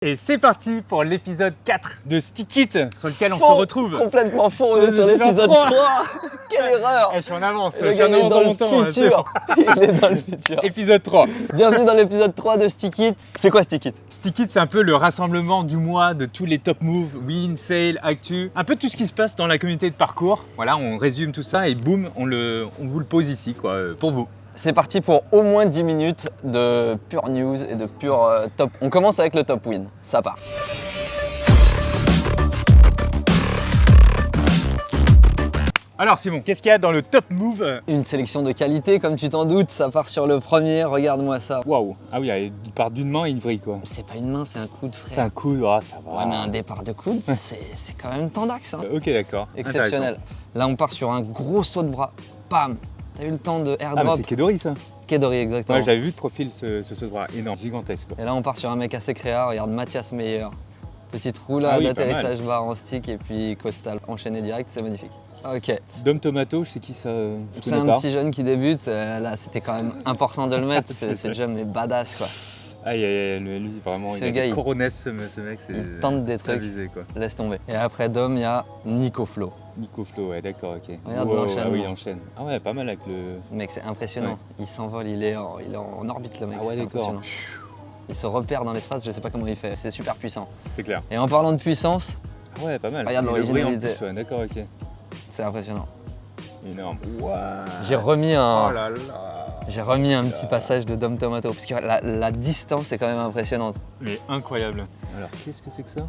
Et c'est parti pour l'épisode 4 de Stick It, sur lequel on se retrouve. Complètement faux, on est sur l'épisode 3. Quelle erreur! Je suis en avance, le gars est dans le futur. Il est dans le futur. Épisode 3. Bienvenue dans l'épisode 3 de Stick It. C'est quoi Stick It? Stick It, c'est un peu le rassemblement du mois de tous les top moves, win, fail, actu, un peu tout ce qui se passe dans la communauté de parcours. Voilà, on résume tout ça et boum, on vous le pose ici, quoi, pour vous. C'est parti pour au moins 10 minutes de pure news et de pure top. On commence avec le top win, ça part. Alors Simon, qu'est-ce qu'il y a dans le top move? Une sélection de qualité, comme tu t'en doutes, ça part sur le premier, regarde-moi ça. Waouh, ah oui, il part d'une main et une vrille quoi. C'est pas une main, c'est un coude, frère. C'est un coude, ah, ça va. Ouais, mais un départ de coude, c'est quand même tendax. Hein. Ok, d'accord. Exceptionnel. Là, on part sur un gros saut de bras. Pam! T'as eu le temps de airdrop. Ah, mais c'est Kedori ça. Kedori, exactement. Ouais, j'avais vu de profil ce saut de bras, énorme, gigantesque. Quoi. Et là, on part sur un mec assez créa. Regarde, Mathias Meyer. Petite roulade d'atterrissage barre en stick et puis costal enchaîné direct, c'est magnifique. Ok. Dom Tomato, je sais qui ça. C'est un petit jeune qui débute. Là, c'était quand même important de le mettre. Ce jump est badass quoi. Aïe aïe aïe, lui vraiment, il a coronesse ce mec, c'est il tente des trucs, abusé, quoi. Laisse tomber. Et après Dom, il y a Nico Flo. Nico Flo, ouais d'accord, ok. Regarde l'enchaînement. Ah oui, il enchaîne. Ah ouais, pas mal avec le... Mec, c'est impressionnant. Ouais. Il s'envole, il est en orbite le mec, ah ouais, c'est impressionnant. Il se repère dans l'espace, je sais pas comment il fait, c'est super puissant. C'est clair. Et en parlant de puissance... Ah ouais, pas mal. Regarde l'originalité. Ouais, d'accord, ok. C'est impressionnant. Énorme. Wow. J'ai remis un... Oh là là. J'ai remis un petit passage de Dom Tomato, parce que la distance est quand même impressionnante. Mais incroyable. Alors, qu'est-ce que c'est que ça?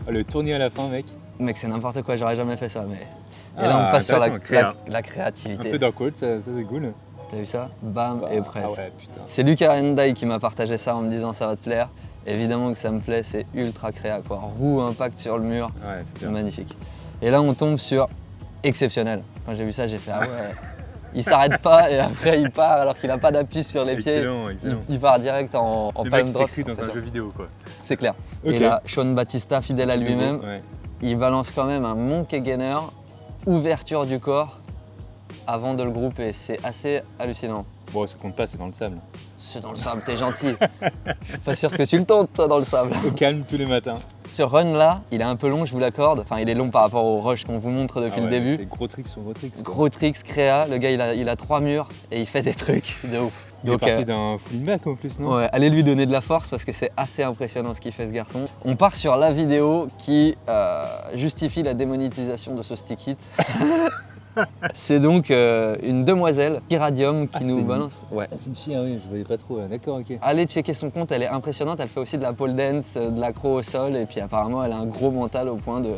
Ah, le tournis à la fin, mec. Mec, c'est n'importe quoi, j'aurais jamais fait ça, mais... Et là, on passe sur la créativité. Un peu dark ça c'est cool. T'as vu ça? Bam, et presse. Ah ouais, putain. C'est Lucas Hendai qui m'a partagé ça en me disant ça va te plaire. Évidemment que ça me plaît, c'est ultra créa, quoi. Roue, impact sur le mur, ouais, c'est magnifique. Et là, on tombe sur exceptionnel. Quand j'ai vu ça, j'ai fait ah ouais... Il s'arrête pas et après il part alors qu'il n'a pas d'appui sur les pieds. Excellent. Il part direct en palm drop. C'est dans un jeu vidéo quoi. C'est clair. Okay. Et là, Sean Batista, fidèle à lui-même, il balance quand même un monkey gainer, ouverture du corps avant de le grouper. C'est assez hallucinant. Bon, ça compte pas, c'est dans le sable. C'est dans le sable, t'es gentil. Je suis pas sûr que tu le tentes toi dans le sable. Au calme tous les matins. Ce run là, il est un peu long, je vous l'accorde. Enfin, il est long par rapport au rush qu'on vous montre depuis le début. C'est gros tricks sur gros tricks. Gros tricks, créa. Le gars, il a 3 murs et il fait des trucs de ouf. Il est parti d'un full back en plus, non? Ouais, allez lui donner de la force parce que c'est assez impressionnant ce qu'il fait ce garçon. On part sur la vidéo qui justifie la démonétisation de ce stick it. C'est donc une demoiselle, Iradium, qui nous balance. Ouais. Ah, c'est une fille, ah oui, je voyais pas trop. D'accord, ok. Allez checker son compte, elle est impressionnante. Elle fait aussi de la pole dance, de l'accro au sol, et puis apparemment elle a un gros mental au point de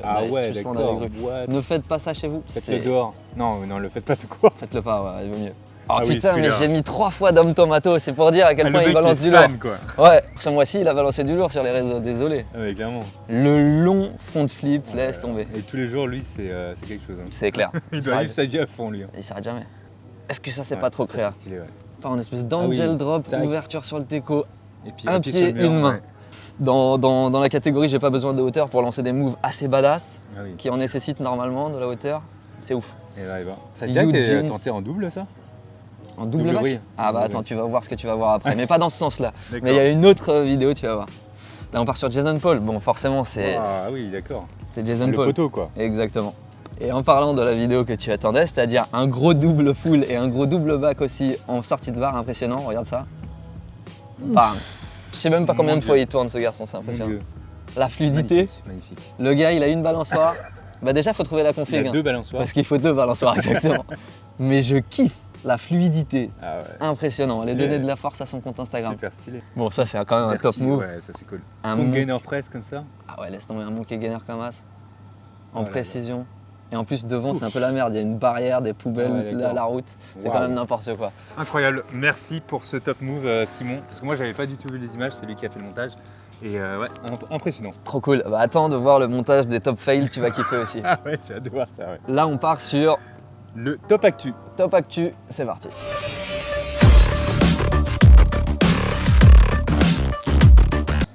suspendre avec grue. Ne faites pas ça chez vous. Faites-le dehors. Non, le faites pas tout court. Faites-le pas, ouais, il vaut mieux. Oh putain, mais j'ai mis 3 fois Dom Tomato, c'est pour dire à quel point il balance du lourd. Quoi. Ouais, ce mois-ci il a balancé du lourd sur les réseaux, désolé. Ah ouais, clairement. Le long front flip, laisse tomber. Et tous les jours, lui, c'est quelque chose. Hein. C'est clair. Il doit vivre sa vie à fond, lui. Hein. Il s'arrête jamais. Est-ce que ça, c'est pas trop créa? C'est stylé, ouais. Pas en espèce d'angel drop, tac. Ouverture sur le teco, et puis, un pied, une main. Ouais. Dans la catégorie, j'ai pas besoin de hauteur pour lancer des moves assez badass, qui en nécessitent normalement de la hauteur. C'est ouf. Et là, ça a déjà été tenté en double, ça? En double back? Ah bah attends, tu vas voir ce que tu vas voir après, mais pas dans ce sens-là. Mais il y a une autre vidéo, tu vas voir. Là, on part sur Jason Paul. Bon, forcément, c'est... Ah oui, d'accord. C'est Jason Paul. Le poteau, quoi. Exactement. Et en parlant de la vidéo que tu attendais, c'est-à-dire un gros double full et un gros double back aussi en sortie de barre, impressionnant, regarde ça. Bam. Je sais même pas combien de fois il tourne ce garçon, c'est impressionnant. La fluidité. Magnifique. Le gars, il a une balançoire. Bah déjà, faut trouver la config. Il a 2 balançoires. Parce qu'il faut 2 balançoires, exactement. Mais je kiffe la fluidité. Ah ouais. Impressionnant. Aller donner de la force à son compte Instagram. Super stylé. Bon, ça, c'est quand même un top move. Ouais, ça c'est cool. Un gainer press comme ça. Ah ouais, laisse tomber un monkey gainer comme as. En précision. Et en plus, devant, c'est un peu la merde. Il y a une barrière, des poubelles à la route. C'est quand même n'importe quoi. Incroyable. Merci pour ce top move, Simon. Parce que moi, j'avais pas du tout vu les images. C'est lui qui a fait le montage. Et ouais, impressionnant. Trop cool. Bah attends de voir le montage des top fails, tu vas kiffer aussi. Ah ouais, j'ai hâte de voir ça, ouais. Là, on part sur... le top actu. Top actu, c'est parti.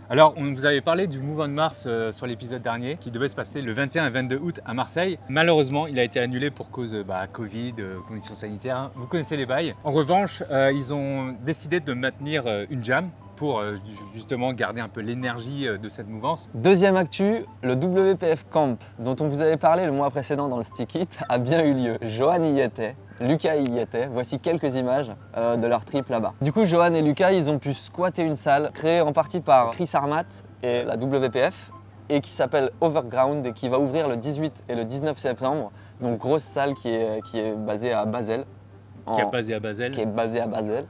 Alors, on vous avait parlé du Move on Mars sur l'épisode dernier qui devait se passer le 21 et 22 août à Marseille. Malheureusement, il a été annulé pour cause Covid, conditions sanitaires. Vous connaissez les bails. En revanche, ils ont décidé de maintenir une jam pour justement garder un peu l'énergie de cette mouvance. Deuxième actu, le WPF Camp, dont on vous avait parlé le mois précédent dans le Stick It, a bien eu lieu. Johan y était, Lucas y était. Voici quelques images de leur trip là-bas. Du coup, Johan et Lucas, ils ont pu squatter une salle créée en partie par Chris Armat et la WPF et qui s'appelle Overground et qui va ouvrir le 18 et le 19 septembre. Donc grosse salle qui est basée à Basel. Qui est basée à Basel. Qui est basée à Basel.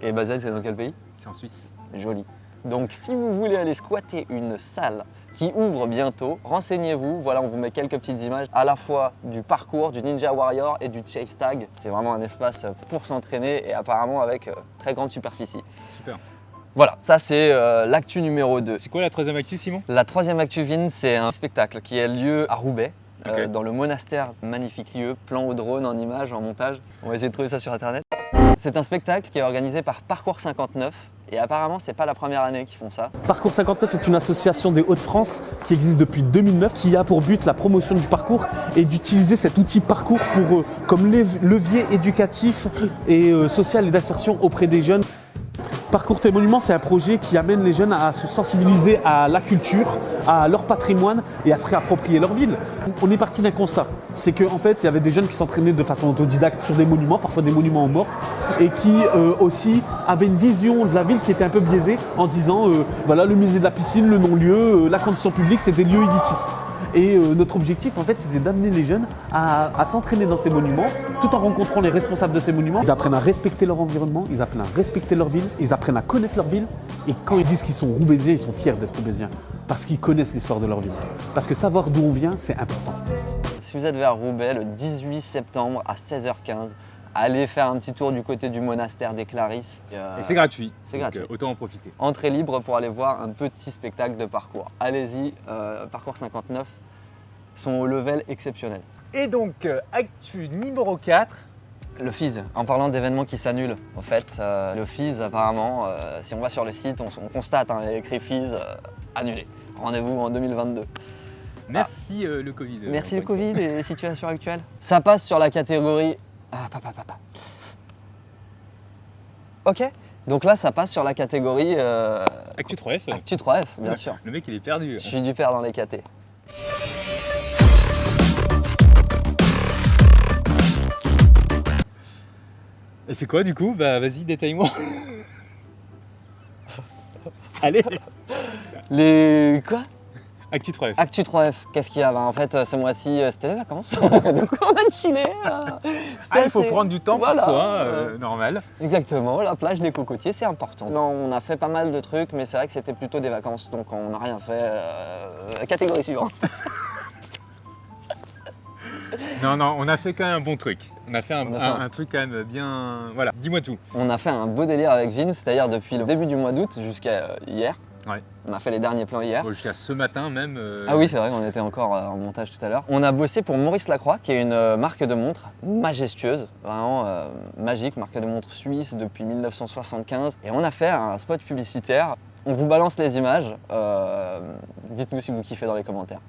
Et Basel, c'est dans quel pays? C'est en Suisse. Joli. Donc si vous voulez aller squatter une salle qui ouvre bientôt, renseignez-vous. Voilà, on vous met quelques petites images à la fois du parcours, du Ninja Warrior et du Chase Tag. C'est vraiment un espace pour s'entraîner et apparemment avec très grande superficie. Super. Voilà, ça c'est l'actu numéro 2. C'est quoi la troisième actu, Simon? La troisième actu, Vin, c'est un spectacle qui a lieu à Roubaix. Ok. Dans le monastère, magnifique lieu, plan au drone, en images, en montage. On va essayer de trouver ça sur internet. C'est un spectacle qui est organisé par Parcours 59 et apparemment c'est pas la première année qu'ils font ça. Parcours 59 est une association des Hauts-de-France qui existe depuis 2009, qui a pour but la promotion du parcours et d'utiliser cet outil parcours pour, comme levier éducatif et social et d'insertion auprès des jeunes. Parcours tes monuments, c'est un projet qui amène les jeunes à se sensibiliser à la culture, à leur patrimoine et à se réapproprier leur ville. On est parti d'un constat, c'est qu'en fait, il y avait des jeunes qui s'entraînaient de façon autodidacte sur des monuments, parfois des monuments aux morts, et qui aussi avaient une vision de la ville qui était un peu biaisée en disant voilà, le musée de la piscine, le non-lieu, la condition publique, c'est des lieux élitistes. Et notre objectif, en fait, c'était d'amener les jeunes à s'entraîner dans ces monuments, tout en rencontrant les responsables de ces monuments. Ils apprennent à respecter leur environnement, ils apprennent à respecter leur ville, ils apprennent à connaître leur ville. Et quand ils disent qu'ils sont roubaisiens, ils sont fiers d'être roubaisiens, parce qu'ils connaissent l'histoire de leur ville. Parce que savoir d'où on vient, c'est important. Si vous êtes vers Roubaix le 18 septembre à 16h15, allez faire un petit tour du côté du monastère des Clarisses. Et c'est gratuit. C'est donc, gratuit. Autant en profiter. Entrée libre pour aller voir un petit spectacle de parcours. Allez-y, Parcours 59 sont au level exceptionnel. Et donc, actu numéro 4. Le FIS, en parlant d'événements qui s'annulent, en fait, le FIS apparemment, si on va sur le site, on constate, il y a écrit FIS annulé. Rendez-vous en 2022. Merci le Covid. Merci le Covid et les situations actuelles. Ça passe sur la catégorie... Ok, donc là ça passe sur la catégorie... Actu 3F. Actu 3F, bien sûr. Le mec il est perdu. Je suis du père dans les KT. Et c'est quoi du coup? Bah vas-y, détaille-moi. Allez. Les... quoi? Actu 3F. Actu 3F, qu'est-ce qu'il y a? Bah, en fait, ce mois-ci, c'était les vacances. Donc on a chillé. Il faut prendre du temps Voilà. pour soi, normal. Exactement, la plage, les cocotiers, c'est important. Non, on a fait pas mal de trucs, mais c'est vrai que c'était plutôt des vacances, donc on n'a rien fait. Catégorie suivante. Non, on a fait quand même un bon truc. On a fait On a fait un truc quand même bien... Voilà, dis-moi tout. On a fait un beau délire avec Vince, c'est-à-dire depuis le début du mois d'août jusqu'à hier. Ouais. On a fait les derniers plans hier. Bon, jusqu'à ce matin même. Ah oui, c'est vrai qu'on était encore en montage tout à l'heure. On a bossé pour Maurice Lacroix, qui est une marque de montres majestueuse, vraiment magique, marque de montres suisse depuis 1975. Et on a fait un spot publicitaire. On vous balance les images. Dites-nous si vous kiffez dans les commentaires.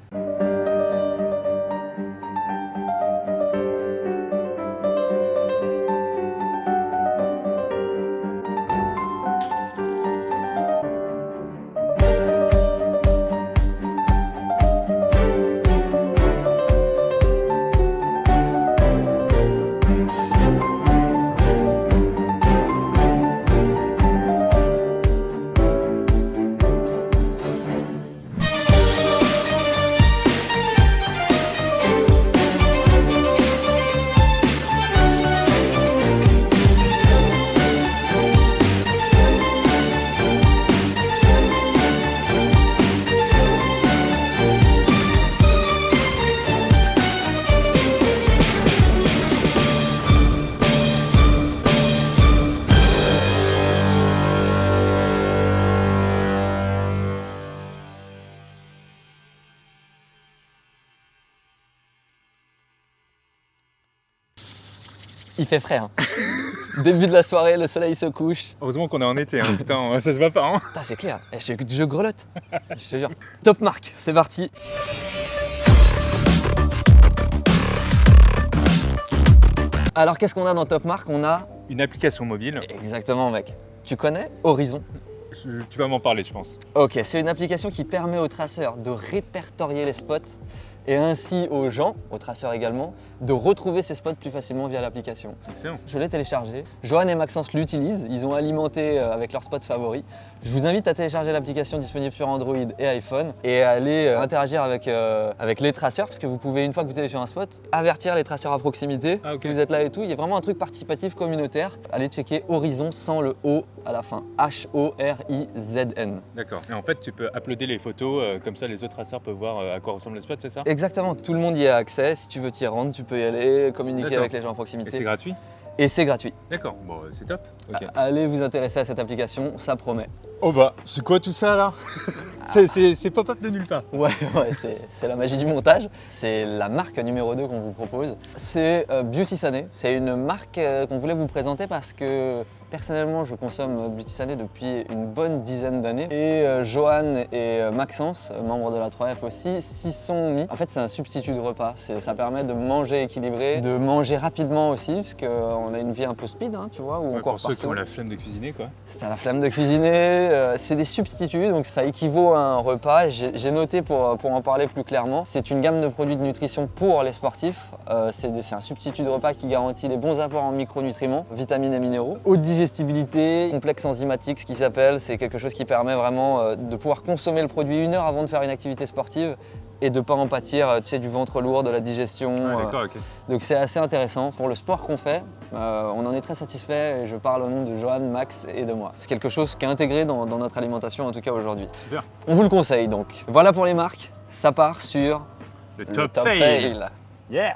Il fait frais. Hein. Début de la soirée, le soleil se couche. Heureusement qu'on est en été, hein. Putain, ça se voit pas. Hein. Putain, c'est clair. Je grelotte. Je te jure. Top marque, c'est parti. Alors, qu'est-ce qu'on a dans Top Mark? On a... Une application mobile. Exactement, mec. Tu connais Horizon? Tu vas m'en parler, je pense. Ok, c'est une application qui permet aux traceurs de répertorier les spots et ainsi aux gens, aux traceurs également, de retrouver ces spots plus facilement via l'application. Excellent. Je l'ai téléchargé. Johan et Maxence l'utilisent. Ils ont alimenté avec leurs spots favoris. Je vous invite à télécharger l'application disponible sur Android et iPhone et à aller interagir avec les traceurs parce que vous pouvez, une fois que vous allez sur un spot, avertir les traceurs à proximité que vous êtes là et tout. Il y a vraiment un truc participatif communautaire. Allez checker Horizon sans le O à la fin. H-O-R-I-Z-N. D'accord. Et en fait, tu peux uploader les photos, comme ça les autres traceurs peuvent voir à quoi ressemble le spot, c'est ça? Exactement. Tout le monde y a accès. Si tu veux t'y rendre, tu peux y aller, communiquer D'accord. avec les gens à Et proximité. c'est gratuit? Et c'est gratuit. D'accord, bon, c'est top. Ok. Allez vous intéresser à cette application, ça promet. Oh bah, c'est quoi tout ça là? C'est pop-up de nulle part. Ouais, c'est la magie du montage. C'est la marque numéro 2 qu'on vous propose. C'est Beauty Sané. C'est une marque qu'on voulait vous présenter parce que personnellement, je consomme Beauty Sané depuis une bonne dizaine d'années. Et Johan et Maxence, membres de la 3F aussi, s'y sont mis. En fait, c'est un substitut de repas. Ça permet de manger équilibré, de manger rapidement aussi, parce qu'on a une vie un peu speed, hein, tu vois, où on Ouais, court pour ceux qui partout. ont la flemme de cuisiner, quoi. C'est à la flamme de cuisiner, c'est des substituts, donc ça équivaut à un repas. J'ai noté pour en parler plus clairement, c'est une gamme de produits de nutrition pour les sportifs. C'est un substitut de repas qui garantit les bons apports en micronutriments, vitamines et minéraux. Haute digestibilité, complexe enzymatique, ce qui s'appelle, c'est quelque chose qui permet vraiment de pouvoir consommer le produit 1 heure avant de faire une activité sportive et de ne pas en pâtir, tu sais, du ventre lourd, de la digestion. Ouais, d'accord, ok. Donc c'est assez intéressant. Pour le sport qu'on fait, on en est très satisfait et je parle au nom de Johan, Max et de moi. C'est quelque chose qui est intégré dans notre alimentation, en tout cas aujourd'hui. Super. On vous le conseille donc. Voilà pour les marques, ça part sur Le le top, top fail. fail. Yeah.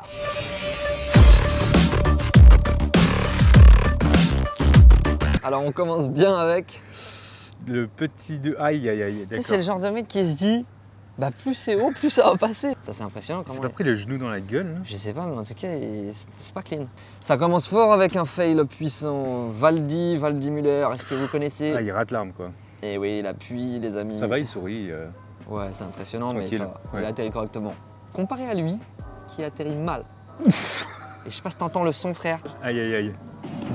Alors on commence bien avec... Le petit de... Aïe, aïe, aïe, Tu sais, d'accord. c'est le genre de mec qui se dit, bah plus c'est haut, plus ça va passer. Ça c'est impressionnant C'est comment... pas pris le genou dans la gueule, là? Je sais pas, mais en tout cas, c'est pas clean. Ça commence fort avec un fail puissant. Valdi Muller, est-ce que vous connaissez? Ah, il rate l'arme, quoi. Et oui, il appuie, les amis. Ça va, il sourit. Ouais, c'est impressionnant, mais Tranquille, ça va. Il ouais. a atterri correctement. Comparé à lui, qui atterrit mal. Et je sais pas si t'entends le son, frère. Aïe, aïe, aïe.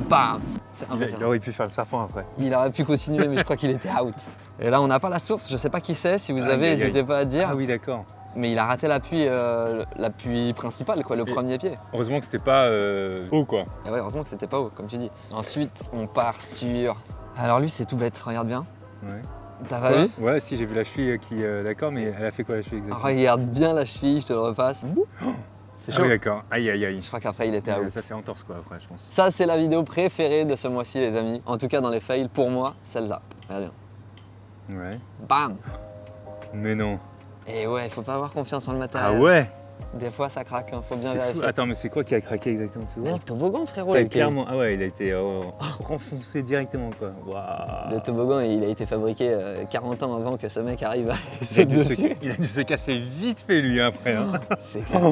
Bam! C'est Il impressionnant. aurait pu faire le serpent après. Il aurait pu continuer, mais je crois qu'il était out. Et là, on n'a pas la source, je sais pas qui c'est. Si vous Aïe, avez, aïe, aïe. n'hésitez pas à dire. Ah oui, d'accord. Mais il a raté l'appui principal, quoi, le premier pied. Heureusement que c'était pas haut, quoi. Et ouais, heureusement que c'était pas haut, comme tu dis. Ensuite, on part sur... Alors lui, c'est tout bête, regarde bien. Ouais. T'as pas vu? Ouais, si, j'ai vu la cheville qui... d'accord, mais elle a fait quoi, la cheville, exactement? Regarde bien la cheville, je te le repasse. C'est Ah chaud. oui, d'accord. Aïe, aïe, aïe. Je crois qu'après, il était out. Ça, c'est entorse, quoi, après, je pense. Ça, c'est la vidéo préférée de ce mois-ci, les amis. En tout cas, dans les fails, pour moi, celle-là. Regarde bien. Ouais. Bam! Mais non. Et ouais, il faut pas avoir confiance en le Ah matériel. ouais? Des fois, ça craque, hein, faut bien C'est fou. vérifier. Attends, mais c'est quoi qui a craqué exactement? C'est Mais où? le toboggan, frérot, Ouais, il a été- clairement. Ah ouais, il a été renfoncé directement, quoi. Waouh. Le toboggan, il a été fabriqué 40 ans avant que ce mec arrive à Il a, sauter dû se, dessus. il a dû se casser vite fait, lui, après. Hein. C'est clair.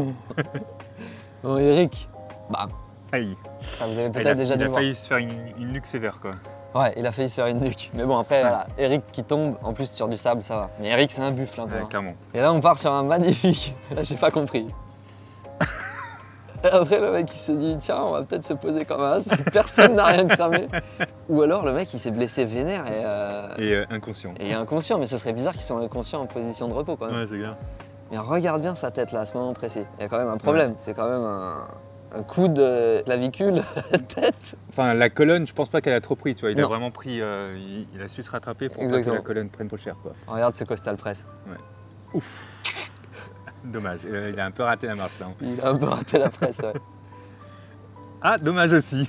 Bon, Eric, bam. Aïe. Ça, vous avez Il a, peut-être déjà il dû a voir. failli se faire une nuque sévère, quoi. Ouais, il a failli se faire une nuque. Mais bon, après, voilà, Eric qui tombe, en plus sur du sable, ça va. Mais Eric, c'est un buffle un peu. Ouais, hein. clairement. Et là, on part sur un magnifique. Là, j'ai pas compris. Et après, le mec, il s'est dit, tiens, on va peut-être se poser comme un as. Personne n'a rien cramé. Ou alors, le mec, il s'est blessé vénère Et inconscient. et inconscient. Mais ce serait bizarre qu'il soit inconscient en position de repos, quand même. Ouais, c'est clair. Mais regarde bien sa tête, là, à ce moment précis. Il y a quand même un problème. C'est quand même un coup de clavicule tête. Enfin, la colonne, je pense pas qu'elle a trop pris, tu vois. Il a Non. vraiment pris. Il a su se rattraper pour pas que Exactement. la colonne prenne trop cher, quoi. Regarde ce costal presse. Ouf. Dommage. Il a un peu raté la marche, là. Il a un peu raté la presse, ouais. Ah, dommage aussi.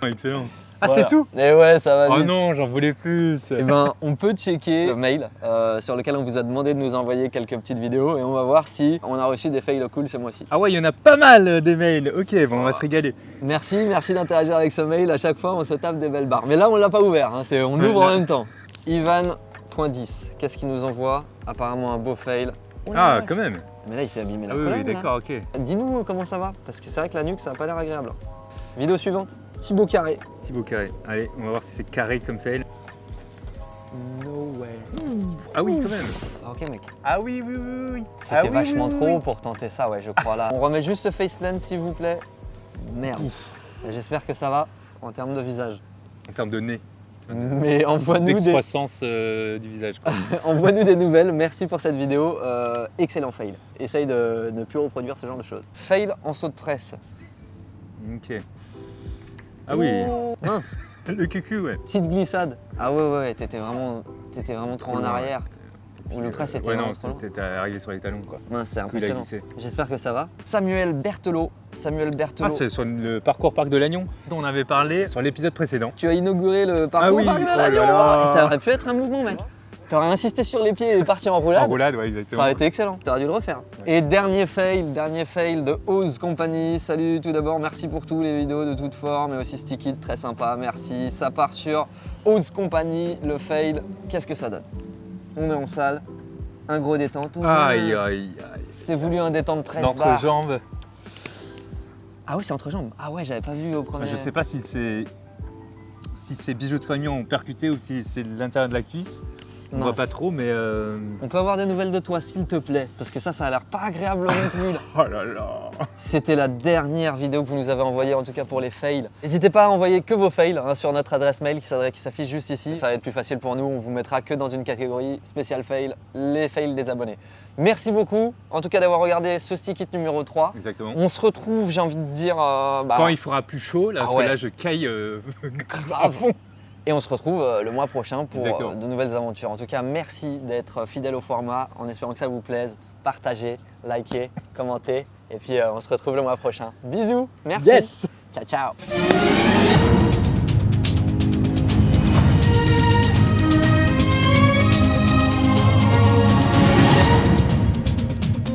Excellent. Ah, Voilà. c'est tout? Et ouais, ça va Oh vite. non, j'en voulais plus. Eh ben, on peut checker le mail sur lequel on vous a demandé de nous envoyer quelques petites vidéos et on va voir si on a reçu des fails cool ce mois-ci. Ah ouais, il y en a pas mal des mails. Ok, bon, on va se régaler. Merci d'interagir avec ce mail. À chaque fois, on se tape des belles barres. Mais là, on l'a pas ouvert. Hein, on ouvre en même temps. Ivan.10, qu'est-ce qu'il nous envoie? Apparemment un beau fail. Oh là Ah, là. quand même. Mais là, il s'est abîmé la Ah oui, colonne. oui, là. d'accord, ok. Dis-nous comment ça va, parce que c'est vrai que la nuque, ça a pas l'air agréable. Vidéo suivante. Thibaut Carré. Thibaut carré. Allez, on va voir si c'est carré comme fail. No way. Ah oui, quand même. Ok, mec. Ah oui, oui, oui, oui. C'était Ah oui, vachement oui, oui, trop oui. haut pour tenter ça, ouais, je crois là. On remet juste ce faceplant, s'il vous plaît. Merde. Et j'espère que ça va en termes de visage. En termes de nez. Mais envoie-nous des... D'excroissance du visage. Quoi. Envoie-nous des nouvelles, merci pour cette vidéo. Excellent fail. Essaye de ne plus reproduire ce genre de choses. Fail en saut de presse. Ok. Ah oui, Mince, le cucu, ouais. petite glissade. Ah ouais, t'étais vraiment trop en loin, arrière. Ou le presse était Ouais, vraiment non, trop loin. t'es arrivé sur les talons, quoi. Mince, c'est Du coup, il a impressionnant. glissé. J'espère que ça va. Samuel Berthelot. Ah, c'est sur le parcours Parc de Lannion dont on avait parlé sur l'épisode précédent. Tu as inauguré le parcours Ah oui, Parc de oh là Lannion. là. Ça aurait pu être un mouvement, mec. T'aurais insisté sur les pieds et parti en roulade. En roulade, ouais, Ça exactement. aurait été excellent, t'aurais dû le refaire. Et dernier fail de Oz Company. Salut, tout d'abord, merci pour tout, les vidéos de toute forme, mais aussi Stickit, très sympa, merci. Ça part sur Oz Company, le fail. Qu'est-ce que ça donne? On est en salle, un gros détente. Oh, Aïe, aïe, aïe. C'était voulu un détente presse bar. L'entrejambe. Ah oui, c'est entrejambe. Ah ouais, j'avais pas vu au premier. Je sais pas si ces bijoux de famille ont percuté ou si c'est l'intérieur de la cuisse. On Mince. voit pas trop, mais. On peut avoir des nouvelles de toi, s'il te plaît, parce que ça a l'air pas agréable non plus. Là. Oh là là. C'était la dernière vidéo que vous nous avez envoyée, en tout cas pour les fails. N'hésitez pas à envoyer que vos fails hein, sur notre adresse mail qui s'affiche juste ici. Ça va être plus facile pour nous, on vous mettra que dans une catégorie spéciale fail, les fails des abonnés. Merci beaucoup, en tout cas d'avoir regardé ce Stickit numéro 3. Exactement. On se retrouve, j'ai envie de dire... Quand il fera plus chaud, là, parce ouais. que là je caille à grave. fond. Et on se retrouve le mois prochain pour Exactement. de nouvelles aventures. En tout cas, merci d'être fidèle au format, en espérant que ça vous plaise. Partagez, likez, commentez. Et puis on se retrouve le mois prochain. Bisous, merci. Yes. Ciao, ciao.